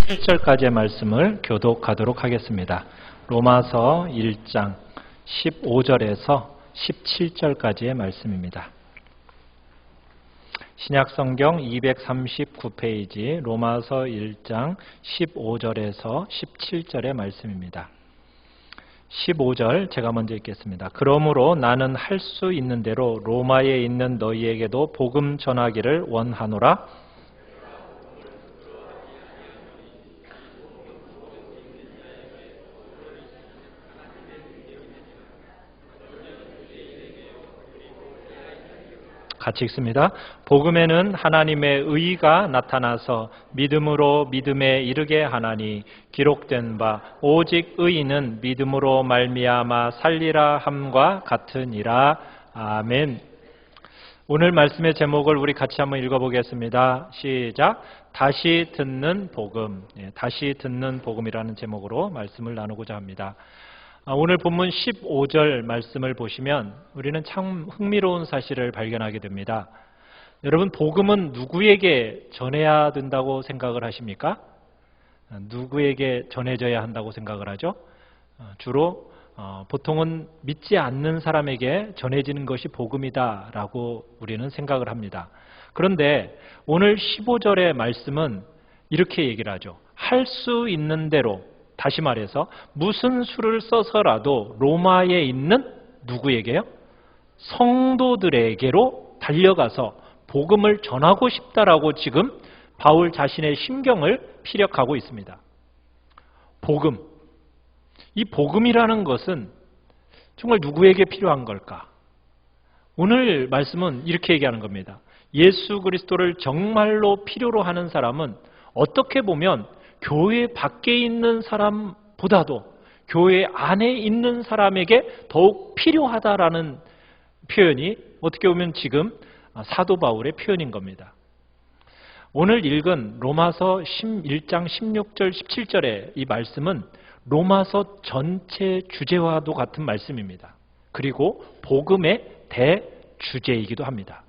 17절까지의 말씀을 교독하도록 하겠습니다. 로마서 1장 15절에서 17절까지의 말씀입니다. 신약성경 239페이지 로마서 1장 15절에서 17절의 말씀입니다. 15절 제가 먼저 읽겠습니다. 그러므로 나는 할 수 있는 대로 로마에 있는 너희에게도 복음 전하기를 원하노라. 같이 읽습니다. 복음에는 하나님의 의가 나타나서 믿음으로 믿음에 이르게 하나니 기록된 바 오직 의인은 믿음으로 말미암아 살리라 함과 같으니라. 아멘. 오늘 말씀의 제목을 우리 같이 한번 읽어보겠습니다. 시작. 다시 듣는 복음. 다시 듣는 복음이라는 제목으로 말씀을 나누고자 합니다. 오늘 본문 15절 말씀을 보시면 우리는 참 흥미로운 사실을 발견하게 됩니다. 여러분, 복음은 누구에게 전해야 된다고 생각을 하십니까? 누구에게 전해져야 한다고 생각을 하죠? 주로 보통은 믿지 않는 사람에게 전해지는 것이 복음이다라고 우리는 생각을 합니다. 그런데 오늘 15절의 말씀은 이렇게 얘기를 하죠. 할 수 있는 대로, 다시 말해서 무슨 수를 써서라도 로마에 있는 누구에게요? 성도들에게로 달려가서 복음을 전하고 싶다라고 지금 바울 자신의 심경을 피력하고 있습니다. 복음. 이 복음이라는 것은 정말 누구에게 필요한 걸까? 오늘 말씀은 이렇게 얘기하는 겁니다. 예수 그리스도를 정말로 필요로 하는 사람은 어떻게 보면 교회 밖에 있는 사람보다도 교회 안에 있는 사람에게 더욱 필요하다라는 표현이 어떻게 보면 지금 사도 바울의 표현인 겁니다. 오늘 읽은 로마서 1장 16절 17절의 이 말씀은 로마서 전체 주제와도 같은 말씀입니다. 그리고 복음의 대주제이기도 합니다.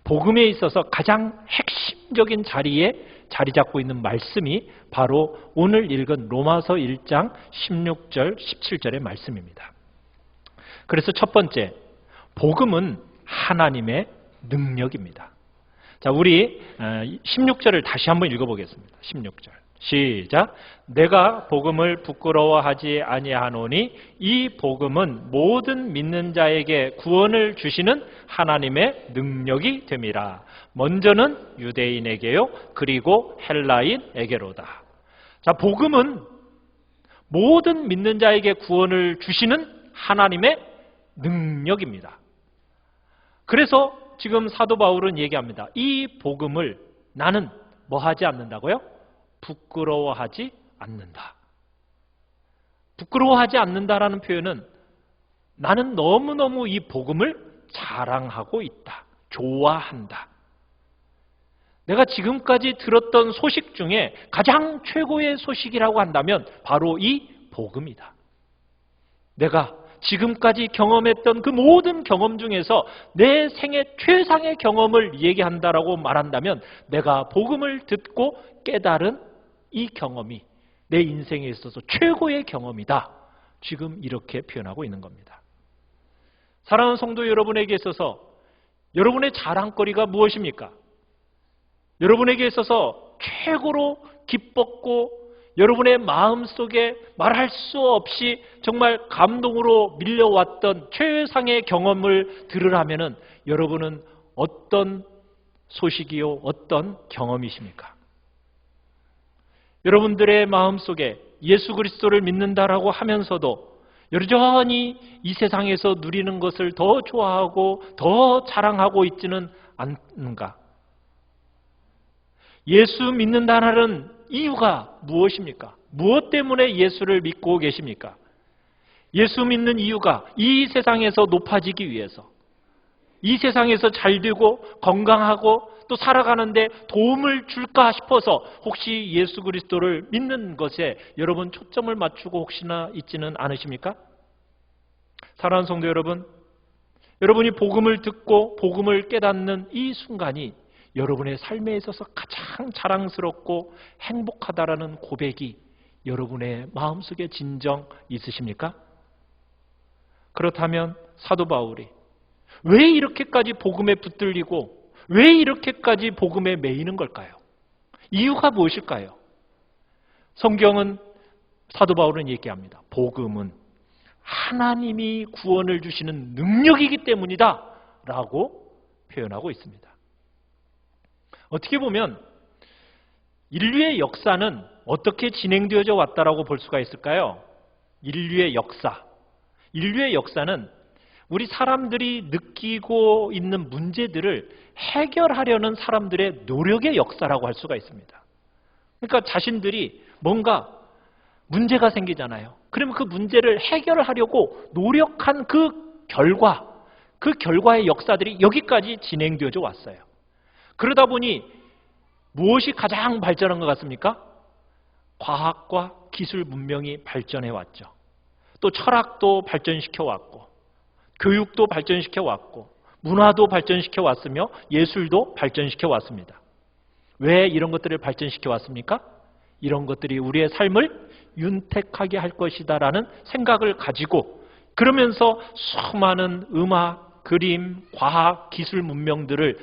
복음에 있어서 가장 핵심적인 자리에 자리 잡고 있는 말씀이 바로 오늘 읽은 로마서 1장 16절 17절의 말씀입니다. 그래서 첫 번째, 복음은 하나님의 능력입니다. 자, 우리 16절을 다시 한번 읽어보겠습니다. 16절 시작. 내가 복음을 부끄러워하지 아니하노니 이 복음은 모든 믿는 자에게 구원을 주시는 하나님의 능력이 됨이라. 먼저는 유대인에게요, 그리고 헬라인에게로다. 자, 복음은 모든 믿는 자에게 구원을 주시는 하나님의 능력입니다. 그래서 지금 사도 바울은 얘기합니다. 이 복음을 나는 뭐 하지 않는다고요? 부끄러워하지 않는다. 부끄러워하지 않는다라는 표현은 나는 너무너무 이 복음을 자랑하고 있다. 좋아한다. 내가 지금까지 들었던 소식 중에 가장 최고의 소식이라고 한다면 바로 이 복음이다. 내가 지금까지 경험했던 그 모든 경험 중에서 내 생애 최상의 경험을 얘기한다라고 말한다면 내가 복음을 듣고 깨달은 이 경험이 내 인생에 있어서 최고의 경험이다. 지금 이렇게 표현하고 있는 겁니다. 사랑하는 성도 여러분에게 있어서 여러분의 자랑거리가 무엇입니까? 여러분에게 있어서 최고로 기뻤고 여러분의 마음속에 말할 수 없이 정말 감동으로 밀려왔던 최상의 경험을 들으라면은 여러분은 어떤 소식이요, 어떤 경험이십니까? 여러분들의 마음속에 예수 그리스도를 믿는다라고 하면서도 여전히 이 세상에서 누리는 것을 더 좋아하고 더 자랑하고 있지는 않는가? 예수 믿는다는 이유가 무엇입니까? 무엇 때문에 예수를 믿고 계십니까? 예수 믿는 이유가 이 세상에서 높아지기 위해서, 이 세상에서 잘되고 건강하고 또 살아가는데 도움을 줄까 싶어서 혹시 예수 그리스도를 믿는 것에 여러분 초점을 맞추고 혹시나 있지는 않으십니까? 사랑하는 성도 여러분, 여러분이 복음을 듣고 복음을 깨닫는 이 순간이 여러분의 삶에 있어서 가장 자랑스럽고 행복하다라는 고백이 여러분의 마음속에 진정 있으십니까? 그렇다면 사도 바울이 왜 이렇게까지 복음에 붙들리고 왜 이렇게까지 복음에 매이는 걸까요? 이유가 무엇일까요? 성경은 사도 바울은 얘기합니다. 복음은 하나님이 구원을 주시는 능력이기 때문이다 라고 표현하고 있습니다. 어떻게 보면 인류의 역사는 어떻게 진행되어져 왔다라고 볼 수가 있을까요? 인류의 역사는 우리 사람들이 느끼고 있는 문제들을 해결하려는 사람들의 노력의 역사라고 할 수가 있습니다. 그러니까 자신들이 뭔가 문제가 생기잖아요. 그러면 그 문제를 해결하려고 노력한 그 결과의 역사들이 여기까지 진행되어져 왔어요. 그러다 보니 무엇이 가장 발전한 것 같습니까? 과학과 기술 문명이 발전해 왔죠. 또 철학도 발전시켜 왔고 교육도 발전시켜 왔고 문화도 발전시켜 왔으며 예술도 발전시켜 왔습니다. 왜 이런 것들을 발전시켜 왔습니까? 이런 것들이 우리의 삶을 윤택하게 할 것이다라는 생각을 가지고 그러면서 수많은 음악, 그림, 과학, 기술 문명들을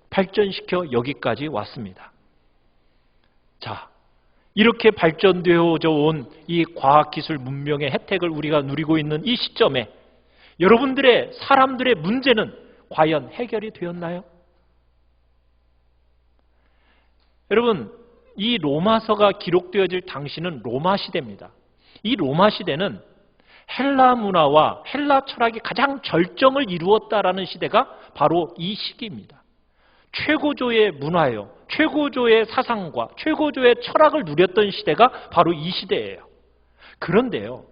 발전시켜 여기까지 왔습니다. 자, 이렇게 발전되어져 온 이 과학기술 문명의 혜택을 우리가 누리고 있는 이 시점에 여러분들의 사람들의 문제는 과연 해결이 되었나요? 여러분, 이 로마서가 기록되어질 당시는 로마 시대입니다. 이 로마 시대는 헬라 문화와 헬라 철학이 가장 절정을 이루었다라는 시대가 바로 이 시기입니다. 최고조의 문화요, 최고조의 사상과 최고조의 철학을 누렸던 시대가 바로 이 시대예요. 그런데요,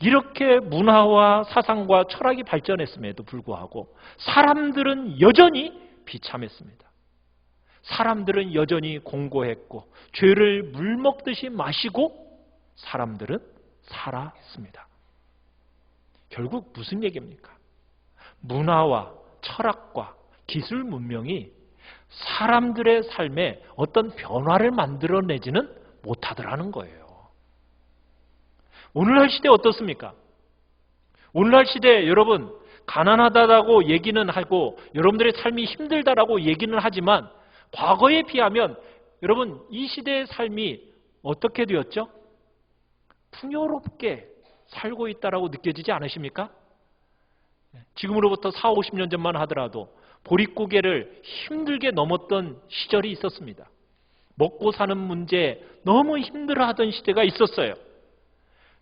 이렇게 문화와 사상과 철학이 발전했음에도 불구하고 사람들은 여전히 비참했습니다. 사람들은 여전히 공고했고 죄를 물 먹듯이 마시고 사람들은 살았습니다. 결국 무슨 얘기입니까? 문화와 철학과 기술 문명이 사람들의 삶에 어떤 변화를 만들어내지는 못하더라는 거예요. 오늘날 시대 어떻습니까? 오늘날 시대 여러분 가난하다고 얘기는 하고 여러분들의 삶이 힘들다라고 얘기는 하지만 과거에 비하면 여러분 이 시대의 삶이 어떻게 되었죠? 풍요롭게 살고 있다라고 느껴지지 않으십니까? 지금으로부터 40, 50년 전만 하더라도 보릿고개를 힘들게 넘었던 시절이 있었습니다. 먹고 사는 문제 너무 힘들어하던 시대가 있었어요.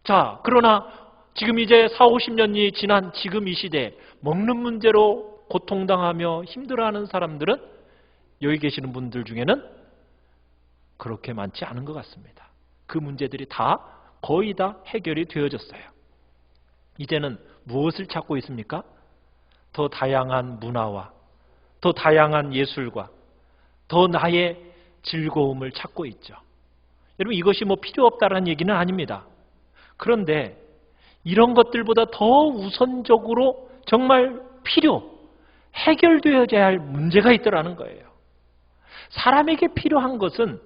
자, 그러나 지금 이제 40, 50년이 지난 지금 이 시대에 먹는 문제로 고통당하며 힘들어하는 사람들은 여기 계시는 분들 중에는 그렇게 많지 않은 것 같습니다. 그 문제들이 거의 다 해결이 되어졌어요. 이제는 무엇을 찾고 있습니까? 더 다양한 문화와 더 다양한 예술과 더 나의 즐거움을 찾고 있죠. 여러분 이것이 필요 없다는 얘기는 아닙니다. 그런데 이런 것들보다 더 우선적으로 정말 해결되어야 할 문제가 있더라는 거예요. 사람에게 필요한 것은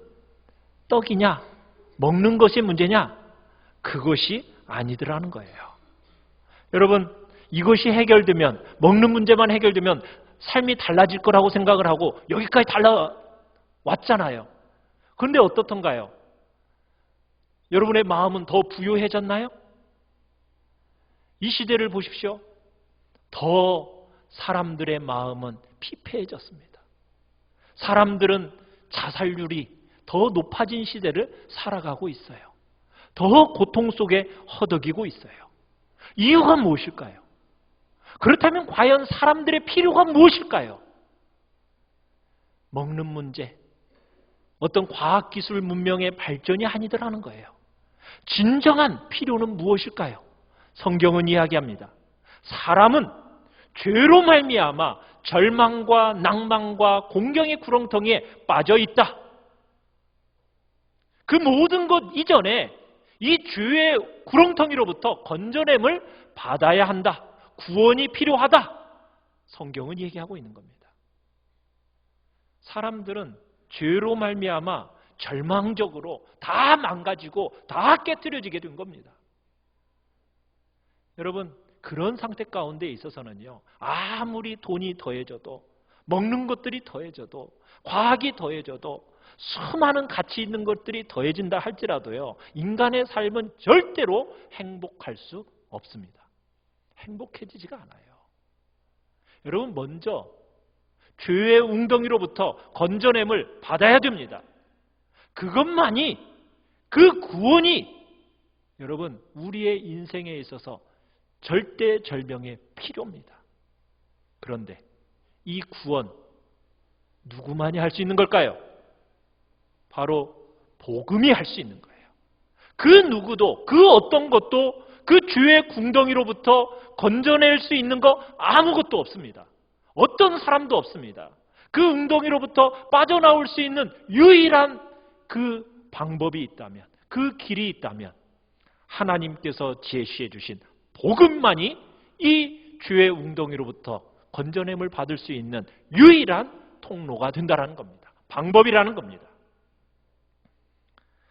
떡이냐, 먹는 것이 문제냐, 그것이 아니더라는 거예요. 여러분, 이것이 해결되면, 먹는 문제만 해결되면 삶이 달라질 거라고 생각을 하고 여기까지 달라왔잖아요. 그런데 어떻던가요? 여러분의 마음은 더 부유해졌나요? 이 시대를 보십시오. 더 사람들의 마음은 피폐해졌습니다. 사람들은 자살률이 더 높아진 시대를 살아가고 있어요. 더 고통 속에 허덕이고 있어요. 이유가 무엇일까요? 그렇다면 과연 사람들의 필요가 무엇일까요? 먹는 문제, 어떤 과학기술 문명의 발전이 아니더라는 거예요. 진정한 필요는 무엇일까요? 성경은 이야기합니다. 사람은 죄로 말미암아 절망과 낭만과 공경의 구렁텅이에 빠져 있다. 그 모든 것 이전에 이 죄의 구렁텅이로부터 건져냄을 받아야 한다. 구원이 필요하다. 성경은 얘기하고 있는 겁니다. 사람들은 죄로 말미암아 절망적으로 다 망가지고 다 깨트려지게 된 겁니다. 여러분, 그런 상태 가운데 있어서는요, 아무리 돈이 더해져도, 먹는 것들이 더해져도, 과학이 더해져도, 수많은 가치 있는 것들이 더해진다 할지라도요, 인간의 삶은 절대로 행복할 수 없습니다. 행복해지지가 않아요. 여러분, 먼저 죄의 웅덩이로부터 건져냄을 받아야 됩니다. 그것만이, 그 구원이 여러분 우리의 인생에 있어서 절대절명의 필요입니다. 그런데 이 구원 누구만이 할 수 있는 걸까요? 바로 복음이 할 수 있는 거예요. 그 누구도, 그 어떤 것도 그 죄의 궁덩이로부터 건져낼 수 있는 거 아무것도 없습니다. 어떤 사람도 없습니다. 그 웅덩이로부터 빠져나올 수 있는 유일한 그 방법이 있다면, 그 길이 있다면 하나님께서 제시해 주신 복음만이 이 죄의 웅덩이로부터 건져냄을 받을 수 있는 유일한 통로가 된다는 겁니다. 방법이라는 겁니다.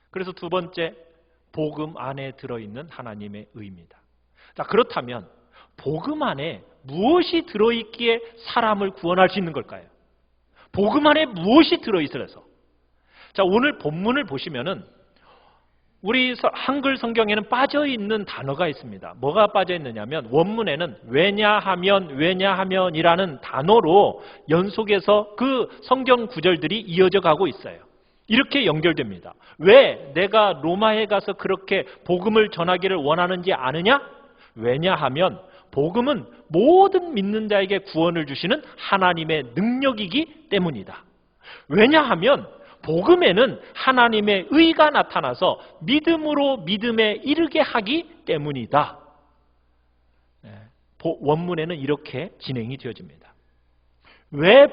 그래서 두 번째, 복음 안에 들어있는 하나님의 의입니다. 자, 그렇다면 복음 안에 무엇이 들어있기에 사람을 구원할 수 있는 걸까요? 복음 안에 무엇이 들어있어서? 자, 오늘 본문을 보시면은 우리 한글 성경에는 빠져있는 단어가 있습니다. 뭐가 빠져있느냐면 원문에는 왜냐하면이라는 단어로 연속해서 그 성경 구절들이 이어져 가고 있어요. 이렇게 연결됩니다. 왜 내가 로마에 가서 그렇게 복음을 전하기를 원하는지 아느냐? 왜냐하면 복음은 모든 믿는 자에게 구원을 주시는 하나님의 능력이기 때문이다. 왜냐하면 복음에는 하나님의 의가 나타나서 믿음으로 믿음에 이르게 하기 때문이다. 원문에는 이렇게 진행이 되어집니다. 왜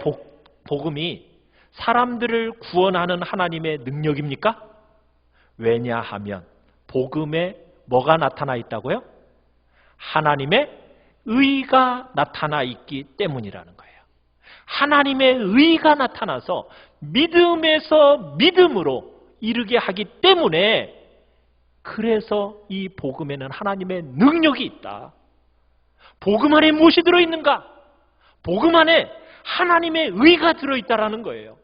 복음이 사람들을 구원하는 하나님의 능력입니까? 왜냐하면 복음에 뭐가 나타나 있다고요? 하나님의 의가 나타나 있기 때문이라는 거예요. 하나님의 의가 나타나서 믿음에서 믿음으로 이르게 하기 때문에, 그래서 이 복음에는 하나님의 능력이 있다. 복음 안에 무엇이 들어있는가? 복음 안에 하나님의 의가 들어있다라는 거예요.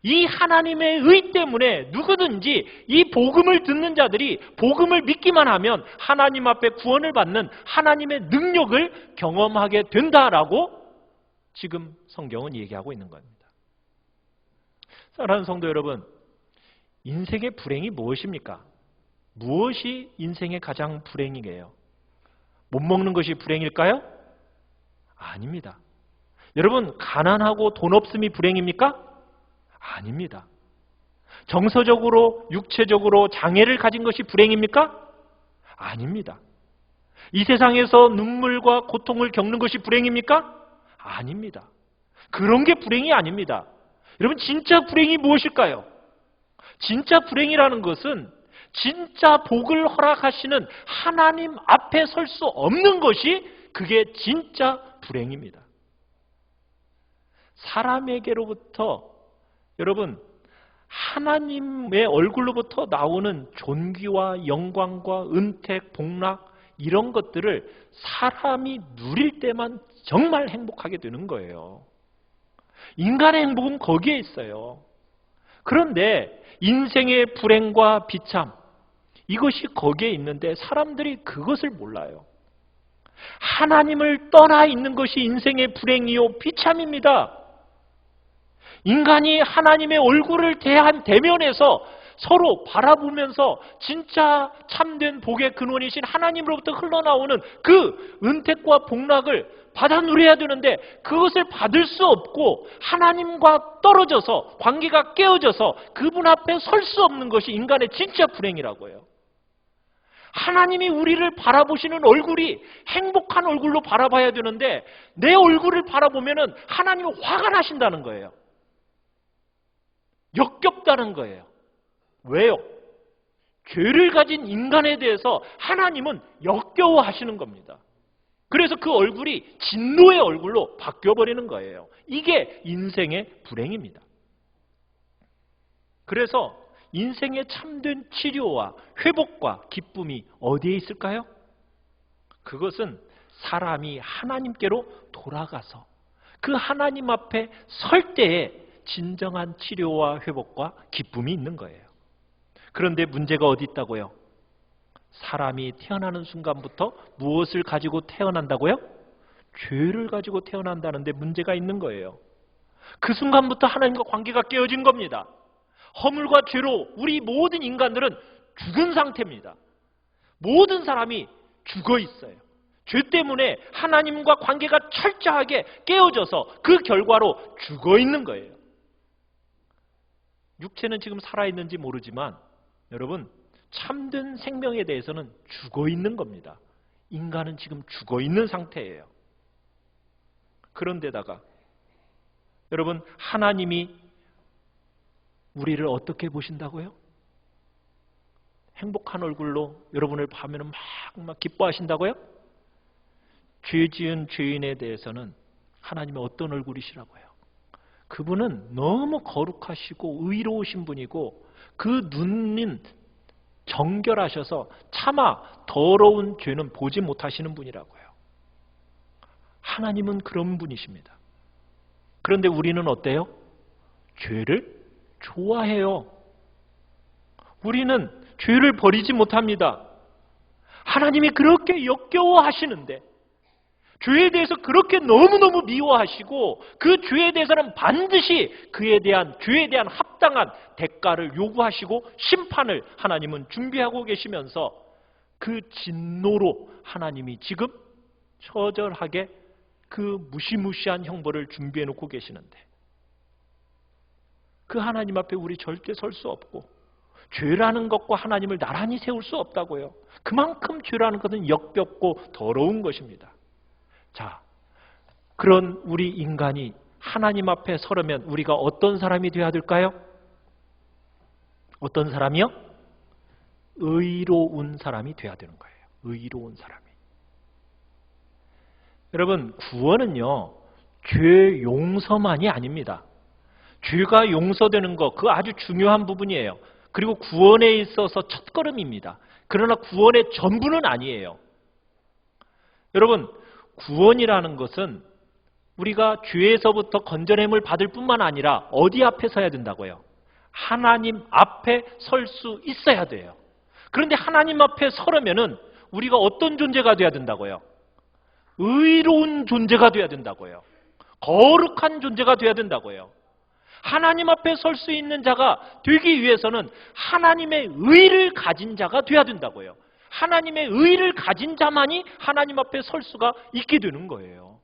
이 하나님의 의 때문에 누구든지 이 복음을 듣는 자들이 복음을 믿기만 하면 하나님 앞에 구원을 받는 하나님의 능력을 경험하게 된다라고 지금 성경은 얘기하고 있는 겁니다. 사랑하는 성도 여러분, 인생의 불행이 무엇입니까? 무엇이 인생의 가장 불행이게요? 못 먹는 것이 불행일까요? 아닙니다. 여러분, 가난하고 돈 없음이 불행입니까? 아닙니다. 정서적으로, 육체적으로 장애를 가진 것이 불행입니까? 아닙니다. 이 세상에서 눈물과 고통을 겪는 것이 불행입니까? 아닙니다. 그런 게 불행이 아닙니다. 여러분, 진짜 불행이 무엇일까요? 진짜 불행이라는 것은 진짜 복을 허락하시는 하나님 앞에 설 수 없는 것이, 그게 진짜 불행입니다. 사람에게로부터, 여러분, 하나님의 얼굴로부터 나오는 존귀와 영광과 은택, 복락, 이런 것들을 사람이 누릴 때만 정말 행복하게 되는 거예요. 인간의 행복은 거기에 있어요. 그런데 인생의 불행과 비참, 이것이 거기에 있는데 사람들이 그것을 몰라요. 하나님을 떠나 있는 것이 인생의 불행이요 비참입니다. 인간이 하나님의 얼굴을 대면해서 서로 바라보면서 진짜 참된 복의 근원이신 하나님으로부터 흘러나오는 그 은택과 복락을 받아 누려야 되는데, 그것을 받을 수 없고 하나님과 떨어져서 관계가 깨어져서 그분 앞에 설 수 없는 것이 인간의 진짜 불행이라고요. 하나님이 우리를 바라보시는 얼굴이 행복한 얼굴로 바라봐야 되는데, 내 얼굴을 바라보면은 하나님이 화가 나신다는 거예요. 역겹다는 거예요. 왜요? 죄를 가진 인간에 대해서 하나님은 역겨워하시는 겁니다. 그래서 그 얼굴이 진노의 얼굴로 바뀌어버리는 거예요. 이게 인생의 불행입니다. 그래서 인생의 참된 치료와 회복과 기쁨이 어디에 있을까요? 그것은 사람이 하나님께로 돌아가서 그 하나님 앞에 설 때에 진정한 치료와 회복과 기쁨이 있는 거예요. 그런데 문제가 어디 있다고요? 사람이 태어나는 순간부터 무엇을 가지고 태어난다고요? 죄를 가지고 태어난다는데 문제가 있는 거예요. 그 순간부터 하나님과 관계가 깨어진 겁니다. 허물과 죄로 우리 모든 인간들은 죽은 상태입니다. 모든 사람이 죽어 있어요. 죄 때문에 하나님과 관계가 철저하게 깨어져서 그 결과로 죽어 있는 거예요. 육체는 지금 살아있는지 모르지만 여러분, 참된 생명에 대해서는 죽어 있는 겁니다. 인간은 지금 죽어 있는 상태예요. 그런데다가 여러분, 하나님이 우리를 어떻게 보신다고요? 행복한 얼굴로 여러분을 보면 막 기뻐하신다고요? 죄 지은 죄인에 대해서는 하나님의 어떤 얼굴이시라고요? 그분은 너무 거룩하시고 의로우신 분이고 그 눈은 정결하셔서 차마 더러운 죄는 보지 못하시는 분이라고요. 하나님은 그런 분이십니다. 그런데 우리는 어때요? 죄를 좋아해요. 우리는 죄를 버리지 못합니다. 하나님이 그렇게 역겨워하시는데 죄에 대해서 그렇게 너무너무 미워하시고 그 죄에 대해서는 반드시 죄에 대한 합당한 대가를 요구하시고 심판을 하나님은 준비하고 계시면서 그 진노로 하나님이 지금 처절하게 그 무시무시한 형벌을 준비해 놓고 계시는데 그 하나님 앞에 우리 절대 설 수 없고 죄라는 것과 하나님을 나란히 세울 수 없다고요. 그만큼 죄라는 것은 역겹고 더러운 것입니다. 자, 그런 우리 인간이 하나님 앞에 서려면 우리가 어떤 사람이 되어야 될까요? 어떤 사람이요? 의로운 사람이 되어야 되는 거예요. 의로운 사람이. 여러분, 구원은요, 죄 용서만이 아닙니다. 죄가 용서되는 것, 그거 아주 중요한 부분이에요. 그리고 구원에 있어서 첫걸음입니다. 그러나 구원의 전부는 아니에요. 여러분, 구원이라는 것은 우리가 죄에서부터 건져냄을 받을 뿐만 아니라 어디 앞에 서야 된다고요? 하나님 앞에 설 수 있어야 돼요. 그런데 하나님 앞에 서려면은 우리가 어떤 존재가 돼야 된다고요? 의로운 존재가 돼야 된다고요. 거룩한 존재가 돼야 된다고요. 하나님 앞에 설 수 있는 자가 되기 위해서는 하나님의 의를 가진 자가 돼야 된다고요. 하나님의 의를 가진 자만이 하나님 앞에 설 수가 있게 되는 거예요.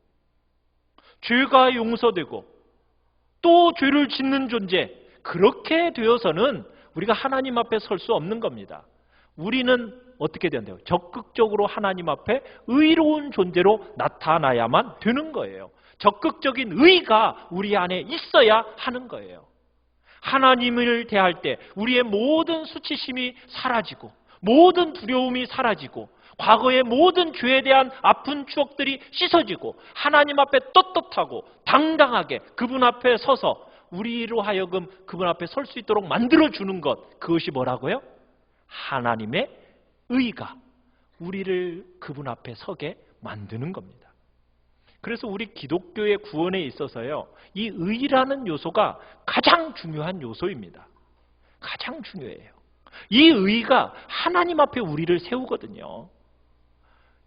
죄가 용서되고 또 죄를 짓는 존재, 그렇게 되어서는 우리가 하나님 앞에 설 수 없는 겁니다. 우리는 어떻게 된다고요? 적극적으로 하나님 앞에 의로운 존재로 나타나야만 되는 거예요. 적극적인 의가 우리 안에 있어야 하는 거예요. 하나님을 대할 때 우리의 모든 수치심이 사라지고 모든 두려움이 사라지고 과거의 모든 죄에 대한 아픈 추억들이 씻어지고 하나님 앞에 떳떳하고 당당하게 그분 앞에 서서 우리로 하여금 그분 앞에 설 수 있도록 만들어주는 것, 그것이 뭐라고요? 하나님의 의가 우리를 그분 앞에 서게 만드는 겁니다. 그래서 우리 기독교의 구원에 있어서요, 이 의라는 요소가 가장 중요한 요소입니다. 가장 중요해요. 이 의가 하나님 앞에 우리를 세우거든요.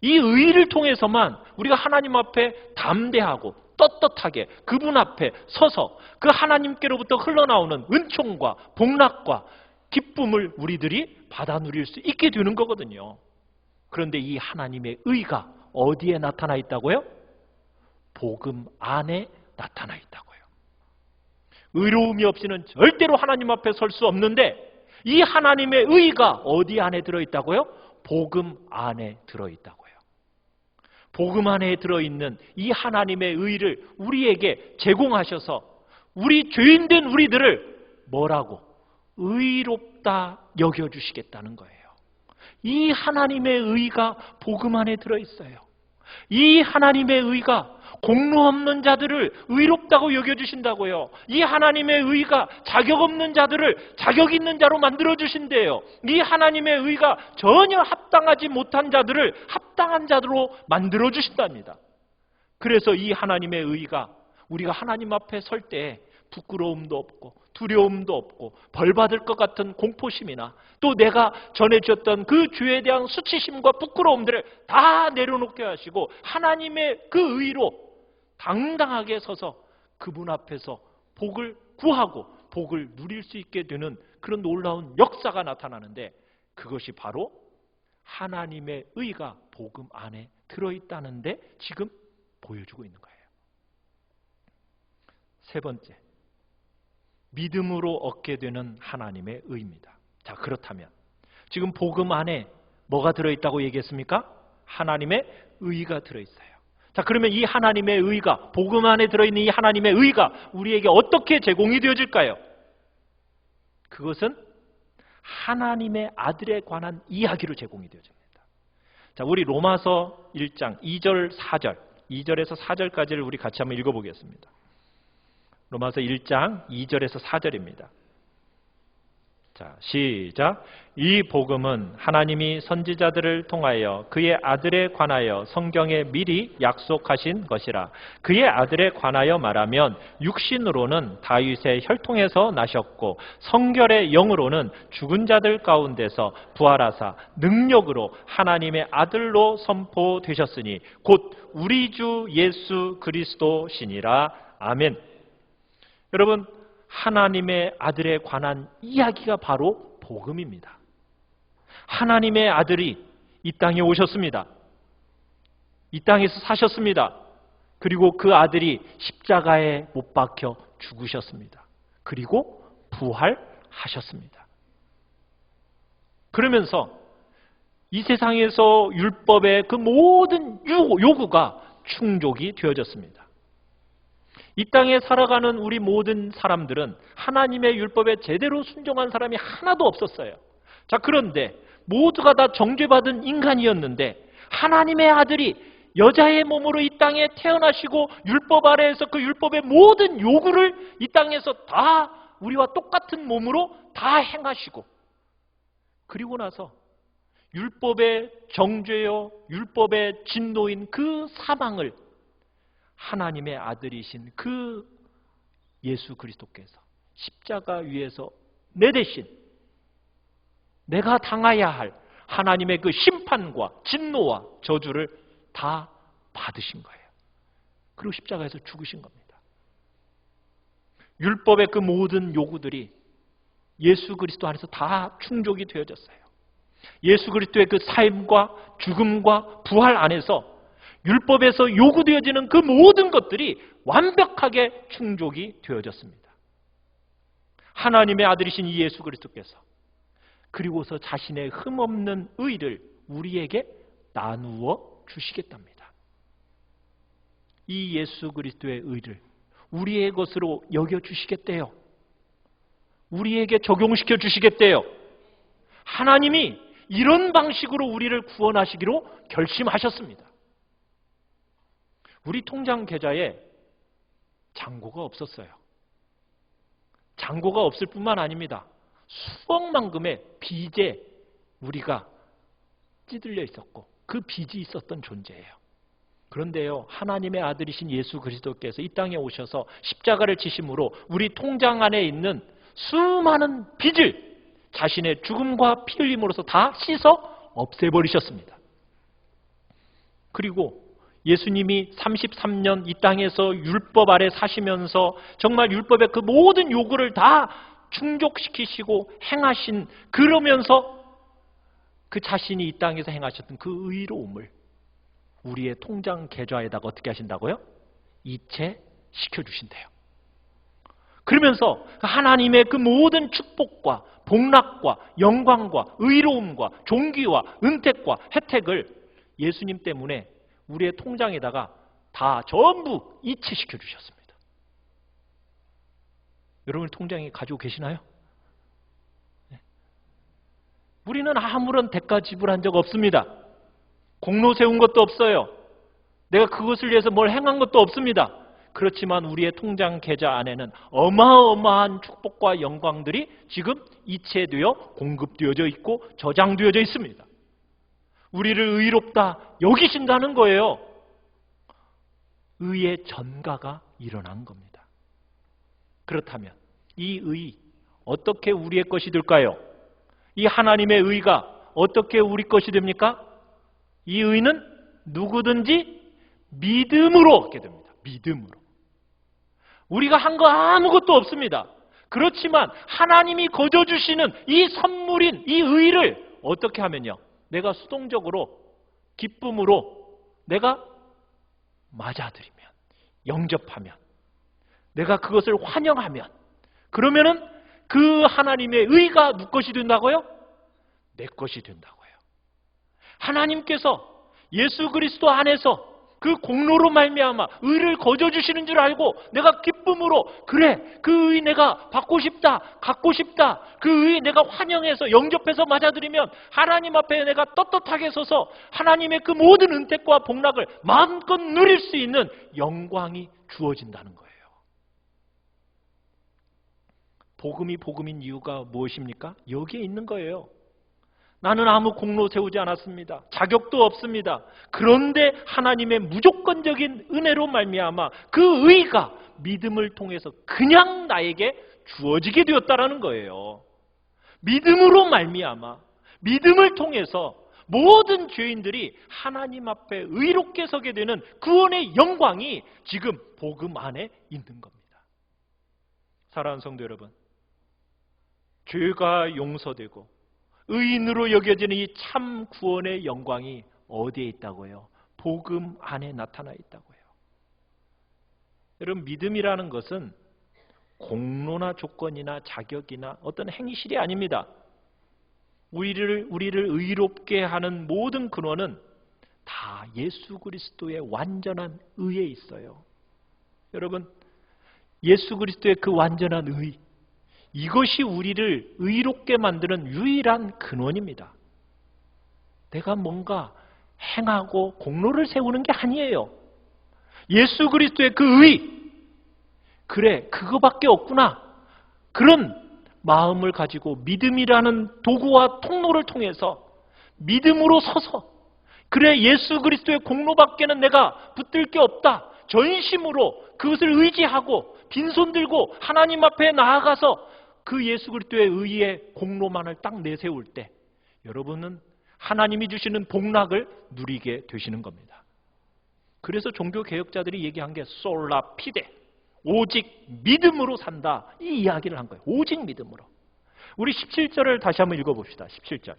이 의를 통해서만 우리가 하나님 앞에 담대하고 떳떳하게 그분 앞에 서서 그 하나님께로부터 흘러나오는 은총과 복락과 기쁨을 우리들이 받아 누릴 수 있게 되는 거거든요. 그런데 이 하나님의 의가 어디에 나타나 있다고요? 복음 안에 나타나 있다고요. 의로움이 없이는 절대로 하나님 앞에 설 수 없는데 이 하나님의 의가 어디 안에 들어있다고요? 복음 안에 들어있다고요. 복음 안에 들어있는 이 하나님의 의를 우리에게 제공하셔서 우리 죄인된 우리들을 뭐라고? 의롭다 여겨주시겠다는 거예요. 이 하나님의 의가 복음 안에 들어있어요. 이 하나님의 의가 공로 없는 자들을 의롭다고 여겨주신다고요. 이 하나님의 의가 자격 없는 자들을 자격 있는 자로 만들어주신대요. 이 하나님의 의가 전혀 합당하지 못한 자들을 합당한 자로 만들어주신답니다. 그래서 이 하나님의 의가 우리가 하나님 앞에 설 때 부끄러움도 없고 두려움도 없고 벌받을 것 같은 공포심이나 또 내가 전해주었던 그 죄에 대한 수치심과 부끄러움들을 다 내려놓게 하시고 하나님의 그 의로 당당하게 서서 그분 앞에서 복을 구하고 복을 누릴 수 있게 되는 그런 놀라운 역사가 나타나는데, 그것이 바로 하나님의 의가 복음 안에 들어있다는데 지금 보여주고 있는 거예요. 세 번째, 믿음으로 얻게 되는 하나님의 의입니다. 자, 그렇다면 지금 복음 안에 뭐가 들어있다고 얘기했습니까? 하나님의 의가 들어있어요. 자, 그러면 이 하나님의 의가, 복음 안에 들어있는 이 하나님의 의가 우리에게 어떻게 제공이 되어질까요? 그것은 하나님의 아들에 관한 이야기로 제공이 되어집니다. 자, 우리 로마서 1장 2절 4절, 2절에서 4절까지를 우리 같이 한번 읽어보겠습니다. 로마서 1장 2절에서 4절입니다. 자, 시작. 이 복음은 하나님이 선지자들을 통하여 그의 아들에 관하여 성경에 미리 약속하신 것이라. 그의 아들에 관하여 말하면 육신으로는 다윗의 혈통에서 나셨고 성결의 영으로는 죽은 자들 가운데서 부활하사 능력으로 하나님의 아들로 선포되셨으니 곧 우리 주 예수 그리스도시니라. 아멘. 여러분, 하나님의 아들에 관한 이야기가 바로 복음입니다. 하나님의 아들이 이 땅에 오셨습니다. 이 땅에서 사셨습니다. 그리고 그 아들이 십자가에 못 박혀 죽으셨습니다. 그리고 부활하셨습니다. 그러면서 이 세상에서 율법의 그 모든 요구가 충족이 되어졌습니다. 이 땅에 살아가는 우리 모든 사람들은 하나님의 율법에 제대로 순종한 사람이 하나도 없었어요. 자, 그런데 모두가 다 정죄받은 인간이었는데 하나님의 아들이 여자의 몸으로 이 땅에 태어나시고 율법 아래에서 그 율법의 모든 요구를 이 땅에서 다 우리와 똑같은 몸으로 다 행하시고, 그리고 나서 율법의 정죄요 율법의 진노인 그 사망을 하나님의 아들이신 그 예수 그리스도께서 십자가 위에서 내 대신 내가 당해야 할 하나님의 그 심판과 진노와 저주를 다 받으신 거예요. 그리고 십자가에서 죽으신 겁니다. 율법의 그 모든 요구들이 예수 그리스도 안에서 다 충족이 되어졌어요. 예수 그리스도의 그 삶과 죽음과 부활 안에서 율법에서 요구되어지는 그 모든 것들이 완벽하게 충족이 되어졌습니다. 하나님의 아들이신 이 예수 그리스도께서 그리고서 자신의 흠없는 의를 우리에게 나누어 주시겠답니다. 이 예수 그리스도의 의를 우리의 것으로 여겨 주시겠대요. 우리에게 적용시켜 주시겠대요. 하나님이 이런 방식으로 우리를 구원하시기로 결심하셨습니다. 우리 통장 계좌에 잔고가 없었어요. 잔고가 없을 뿐만 아닙니다. 수억만금의 빚에 우리가 찌들려 있었고 그 빚이 있었던 존재예요. 그런데요, 하나님의 아들이신 예수 그리스도께서 이 땅에 오셔서 십자가를 지심으로 우리 통장 안에 있는 수많은 빚을 자신의 죽음과 피 흘림으로써 다 씻어 없애버리셨습니다. 그리고 예수님이 33년 이 땅에서 율법 아래 사시면서 정말 율법의 그 모든 요구를 다 충족시키시고 행하신, 그러면서 그 자신이 이 땅에서 행하셨던 그 의로움을 우리의 통장 계좌에다가 어떻게 하신다고요? 이체시켜 주신대요. 그러면서 하나님의 그 모든 축복과 복락과 영광과 의로움과 존귀와 은택과 혜택을 예수님 때문에 우리의 통장에다가 다 전부 이체시켜 주셨습니다. 여러분 통장에 가지고 계시나요? 우리는 아무런 대가 지불한 적 없습니다. 공로 세운 것도 없어요. 내가 그것을 위해서 뭘 행한 것도 없습니다. 그렇지만 우리의 통장 계좌 안에는 어마어마한 축복과 영광들이 지금 이체되어 공급되어져 있고 저장되어져 있습니다. 우리를 의롭다 여기신다는 거예요. 의의 전가가 일어난 겁니다. 그렇다면 이 의 어떻게 우리의 것이 될까요? 이 하나님의 의가 어떻게 우리 것이 됩니까? 이 의는 누구든지 믿음으로 얻게 됩니다. 믿음으로. 우리가 한 거 아무것도 없습니다. 그렇지만 하나님이 거저 주시는 이 선물인 이 의를 어떻게 하면요? 내가 수동적으로 기쁨으로 내가 맞아들이면, 영접하면, 내가 그것을 환영하면, 그러면은 그 하나님의 의가 누구 것이 된다고요? 내 것이 된다고요. 하나님께서 예수 그리스도 안에서 그 공로로 말미암아 의를 거저 주시는 줄 알고 내가 기쁨으로 그래 그 의 내가 받고 싶다, 갖고 싶다, 그 의 내가 환영해서 영접해서 맞아들이면 하나님 앞에 내가 떳떳하게 서서 하나님의 그 모든 은택과 복락을 마음껏 누릴 수 있는 영광이 주어진다는 거예요. 복음이 복음인 이유가 무엇입니까? 여기에 있는 거예요. 나는 아무 공로 세우지 않았습니다. 자격도 없습니다. 그런데 하나님의 무조건적인 은혜로 말미암아 그 의가 믿음을 통해서 그냥 나에게 주어지게 되었다라는 거예요. 믿음으로 말미암아 믿음을 통해서 모든 죄인들이 하나님 앞에 의롭게 서게 되는 구원의 영광이 지금 복음 안에 있는 겁니다. 사랑하는 성도 여러분, 죄가 용서되고 의인으로 여겨지는 이 참 구원의 영광이 어디에 있다고요? 복음 안에 나타나 있다고요. 여러분, 믿음이라는 것은 공로나 조건이나 자격이나 어떤 행실이 아닙니다. 우리를 의롭게 하는 모든 근원은 다 예수 그리스도의 완전한 의에 있어요. 여러분, 예수 그리스도의 그 완전한 의, 이것이 우리를 의롭게 만드는 유일한 근원입니다. 내가 뭔가 행하고 공로를 세우는 게 아니에요. 예수 그리스도의 그 의, 그래 그거밖에 없구나, 그런 마음을 가지고 믿음이라는 도구와 통로를 통해서 믿음으로 서서 그래 예수 그리스도의 공로밖에는 내가 붙들 게 없다, 전심으로 그것을 의지하고 빈손 들고 하나님 앞에 나아가서 그 예수 그리스도의 의의 공로만을 딱 내세울 때 여러분은 하나님이 주시는 복락을 누리게 되시는 겁니다. 그래서 종교개혁자들이 얘기한 게 솔라 피데, 오직 믿음으로 산다, 이 이야기를 한 거예요. 오직 믿음으로. 우리 17절을 다시 한번 읽어봅시다. 17절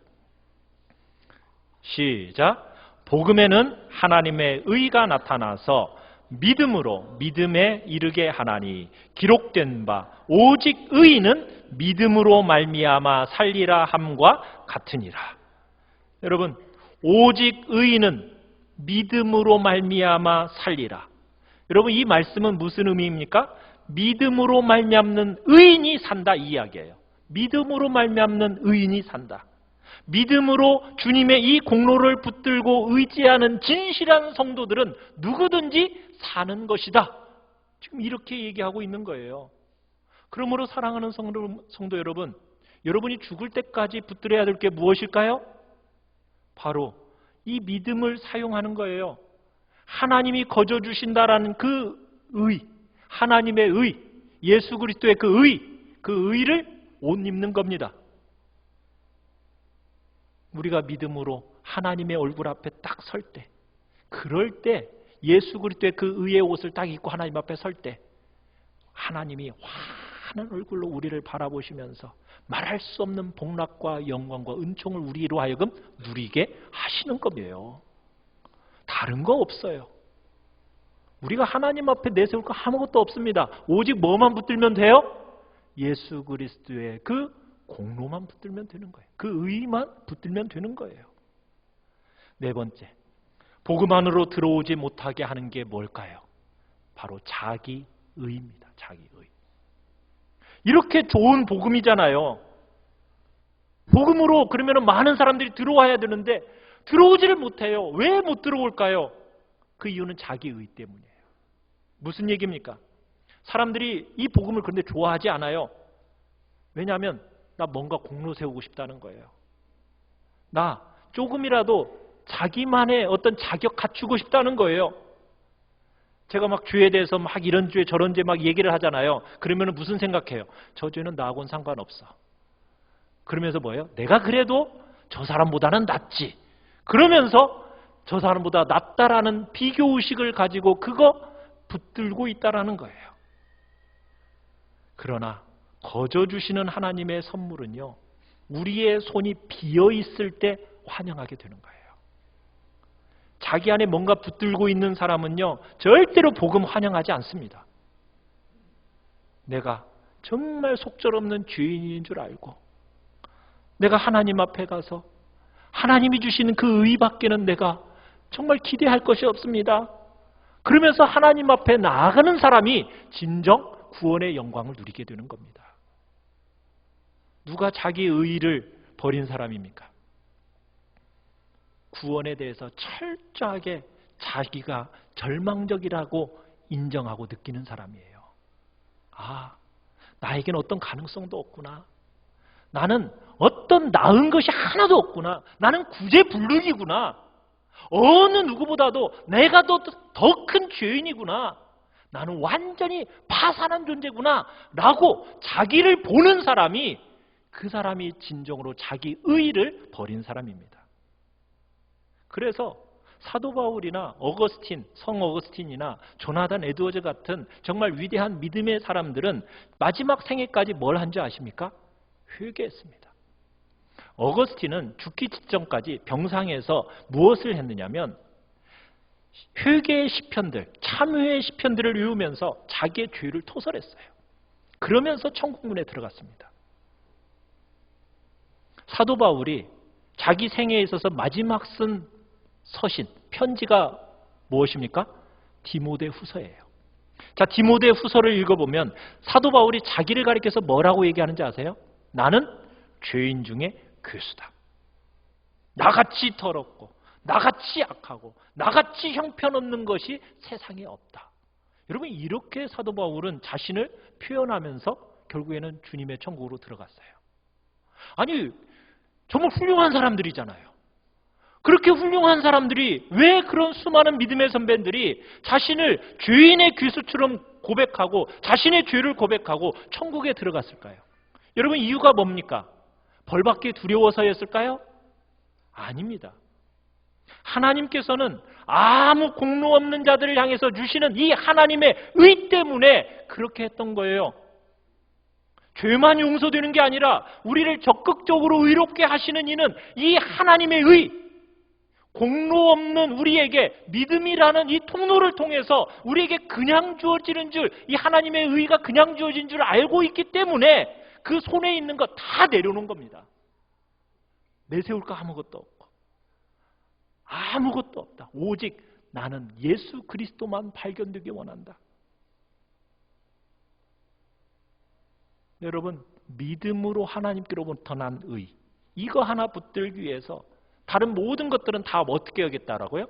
시작. 복음에는 하나님의 의가 나타나서 믿음으로 믿음에 이르게 하나니 기록된 바 오직 의인은 믿음으로 말미암아 살리라 함과 같으니라. 여러분, 오직 의인은 믿음으로 말미암아 살리라. 여러분, 이 말씀은 무슨 의미입니까? 믿음으로 말미암는 의인이 산다, 이 이야기예요. 믿음으로 말미암는 의인이 산다. 믿음으로 주님의 이 공로를 붙들고 의지하는 진실한 성도들은 누구든지 사는 것이다. 지금 이렇게 얘기하고 있는 거예요. 그러므로 사랑하는 성도 여러분, 여러분이 죽을 때까지 붙들어야 될 게 무엇일까요? 바로 이 믿음을 사용하는 거예요. 하나님이 거저 주신다라는 그 의, 하나님의 의, 예수 그리스도의 그 의를 옷 입는 겁니다. 우리가 믿음으로 하나님의 얼굴 앞에 딱 설 때, 그럴 때 예수 그리스도의 그 의의 옷을 딱 입고 하나님 앞에 설 때 하나님이 환한 얼굴로 우리를 바라보시면서 말할 수 없는 복락과 영광과 은총을 우리로 하여금 누리게 하시는 겁니다. 다른 거 없어요. 우리가 하나님 앞에 내세울 거 아무것도 없습니다. 오직 뭐만 붙들면 돼요? 예수 그리스도의 그 공로만 붙들면 되는 거예요. 그 의만 붙들면 되는 거예요. 네 번째, 복음 안으로 들어오지 못하게 하는 게 뭘까요? 바로 자기 의입니다. 자기 의. 이렇게 좋은 복음이잖아요. 복음으로 그러면 많은 사람들이 들어와야 되는데 들어오지를 못해요. 왜 못 들어올까요? 그 이유는 자기 의 때문이에요. 무슨 얘기입니까? 사람들이 이 복음을 그런데 좋아하지 않아요. 왜냐하면 나 뭔가 공로 세우고 싶다는 거예요. 나 조금이라도 자기만의 어떤 자격 갖추고 싶다는 거예요. 제가 막 죄에 대해서 막 이런 죄 저런 죄 막 얘기를 하잖아요. 그러면 무슨 생각해요? 저 죄는 나하고는 상관없어. 그러면서 뭐예요? 내가 그래도 저 사람보다는 낫지. 그러면서 저 사람보다 낫다라는 비교의식을 가지고 그거 붙들고 있다라는 거예요. 그러나 거저 주시는 하나님의 선물은요, 우리의 손이 비어 있을 때 환영하게 되는 거예요. 자기 안에 뭔가 붙들고 있는 사람은요, 절대로 복음 환영하지 않습니다. 내가 정말 속절없는 죄인인 줄 알고 내가 하나님 앞에 가서 하나님이 주시는 그 의밖에는 내가 정말 기대할 것이 없습니다. 그러면서 하나님 앞에 나아가는 사람이 진정 구원의 영광을 누리게 되는 겁니다. 누가 자기 의의를 버린 사람입니까? 구원에 대해서 철저하게 자기가 절망적이라고 인정하고 느끼는 사람이에요. 아, 나에겐 어떤 가능성도 없구나. 나는 어떤 나은 것이 하나도 없구나. 나는 구제불능이구나. 어느 누구보다도 내가 더 큰 죄인이구나. 나는 완전히 파산한 존재구나. 라고 자기를 보는 사람이 그 사람이 진정으로 자기 의의를 버린 사람입니다. 그래서 사도 바울이나 어거스틴, 성 어거스틴이나 조나단 에드워즈 같은 정말 위대한 믿음의 사람들은 마지막 생애까지 뭘 한 줄 아십니까? 회개했습니다. 어거스틴은 죽기 직전까지 병상에서 무엇을 했느냐면 회개의 시편들, 참회의 시편들을 외우면서 자기의 죄를 토설했어요. 그러면서 천국문에 들어갔습니다. 사도 바울이 자기 생애에 있어서 마지막 쓴 서신, 편지가 무엇입니까? 디모데 후서예요. 자, 디모데 후서를 읽어보면 사도 바울이 자기를 가리켜서 뭐라고 얘기하는지 아세요? 나는 죄인 중에 괴수다. 나같이 더럽고 나같이 악하고 나같이 형편없는 것이 세상에 없다. 여러분, 이렇게 사도 바울은 자신을 표현하면서 결국에는 주님의 천국으로 들어갔어요. 아니, 정말 훌륭한 사람들이잖아요. 그렇게 훌륭한 사람들이 왜 그런 수많은 믿음의 선배들이 자신을 죄인의 괴수처럼 고백하고 자신의 죄를 고백하고 천국에 들어갔을까요? 여러분, 이유가 뭡니까? 벌받기 두려워서였을까요? 아닙니다. 하나님께서는 아무 공로 없는 자들을 향해서 주시는 이 하나님의 의 때문에 그렇게 했던 거예요. 죄만 용서되는 게 아니라 우리를 적극적으로 의롭게 하시는 이는 이 하나님의 의, 공로 없는 우리에게 믿음이라는 이 통로를 통해서 우리에게 그냥 주어지는 줄, 이 하나님의 의가 그냥 주어진 줄 알고 있기 때문에 그 손에 있는 거 다 내려놓은 겁니다. 내세울 거 아무것도 없고 아무것도 없다. 오직 나는 예수 그리스도만 발견되기 원한다. 여러분, 믿음으로 하나님께로부터 난 의, 이거 하나 붙들기 위해서 다른 모든 것들은 다 어떻게 여겼다라고요?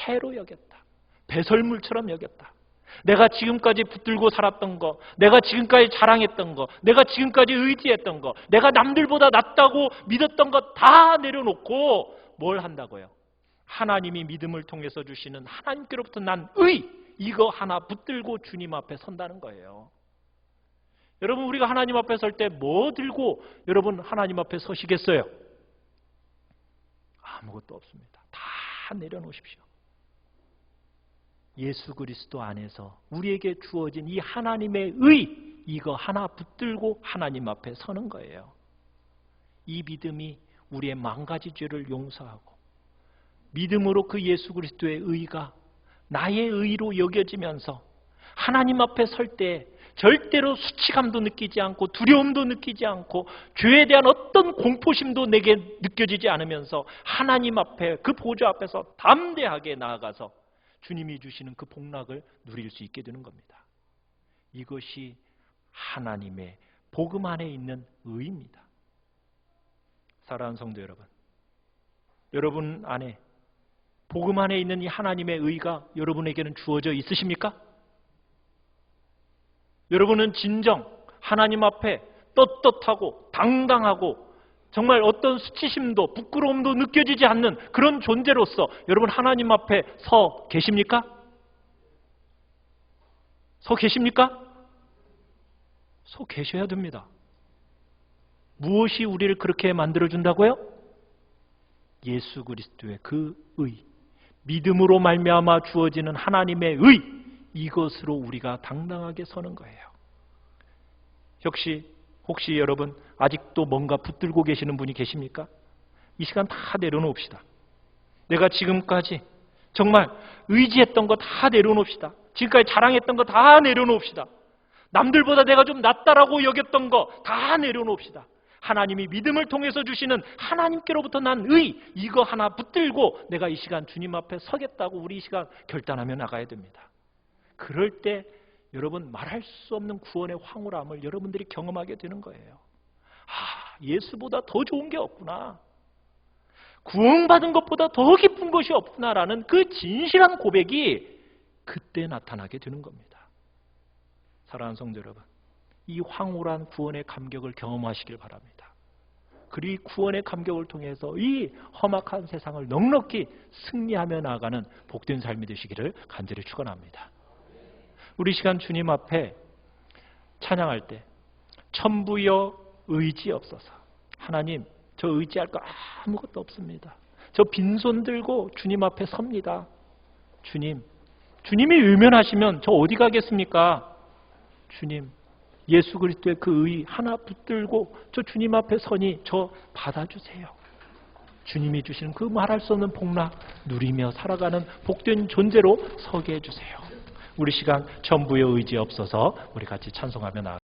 해로 여겼다. 배설물처럼 여겼다. 내가 지금까지 붙들고 살았던 거, 내가 지금까지 자랑했던 거, 내가 지금까지 의지했던 거, 내가 남들보다 낫다고 믿었던 거 다 내려놓고 뭘 한다고요? 하나님이 믿음을 통해서 주시는 하나님께로부터 난 의, 이거 하나 붙들고 주님 앞에 선다는 거예요. 여러분, 우리가 하나님 앞에 설 때 뭐 들고 여러분 하나님 앞에 서시겠어요? 아무것도 없습니다. 다 내려놓으십시오. 예수 그리스도 안에서 우리에게 주어진 이 하나님의 의, 이거 하나 붙들고 하나님 앞에 서는 거예요. 이 믿음이 우리의 망가진 죄를 용서하고 믿음으로 그 예수 그리스도의 의가 나의 의로 여겨지면서 하나님 앞에 설 때 절대로 수치감도 느끼지 않고 두려움도 느끼지 않고 죄에 대한 어떤 공포심도 내게 느껴지지 않으면서 하나님 앞에 그 보좌 앞에서 담대하게 나아가서 주님이 주시는 그 복락을 누릴 수 있게 되는 겁니다. 이것이 하나님의 복음 안에 있는 의입니다. 사랑하는 성도 여러분, 여러분 안에 복음 안에 있는 이 하나님의 의가 여러분에게는 주어져 있으십니까? 여러분은 진정 하나님 앞에 떳떳하고 당당하고 정말 어떤 수치심도 부끄러움도 느껴지지 않는 그런 존재로서 여러분 하나님 앞에 서 계십니까? 서 계십니까? 서 계셔야 됩니다. 무엇이 우리를 그렇게 만들어준다고요? 예수 그리스도의 그 의, 믿음으로 말미암아 주어지는 하나님의 의, 이것으로 우리가 당당하게 서는 거예요. 혹시 여러분 아직도 뭔가 붙들고 계시는 분이 계십니까? 이 시간 다 내려놓읍시다. 내가 지금까지 정말 의지했던 거 다 내려놓읍시다. 지금까지 자랑했던 거 다 내려놓읍시다. 남들보다 내가 좀 낫다라고 여겼던 거 다 내려놓읍시다. 하나님이 믿음을 통해서 주시는 하나님께로부터 난 의, 이거 하나 붙들고 내가 이 시간 주님 앞에 서겠다고 우리 이 시간 결단하며 나가야 됩니다. 그럴 때 여러분 말할 수 없는 구원의 황홀함을 여러분들이 경험하게 되는 거예요. 예수보다 더 좋은 게 없구나. 구원받은 것보다 더 기쁜 것이 없구나라는 그 진실한 고백이 그때 나타나게 되는 겁니다. 사랑하는 성도 여러분, 이 황홀한 구원의 감격을 경험하시길 바랍니다. 그리고 구원의 감격을 통해서 이 험악한 세상을 넉넉히 승리하며 나아가는 복된 삶이 되시기를 간절히 축원합니다. 우리 시간 주님 앞에 찬양할 때 천부여 의지없소서. 하나님, 저 의지할 거 아무것도 없습니다. 저 빈손 들고 주님 앞에 섭니다. 주님이 외면하시면 저 어디 가겠습니까? 주님, 예수 그리스도의 그 의 하나 붙들고 저 주님 앞에 서니 저 받아주세요. 주님이 주시는 그 말할 수 없는 복락 누리며 살아가는 복된 존재로 서게 해주세요. 우리 시간 천부의 의지 없어서 우리 같이 찬송하며 나아갑니다.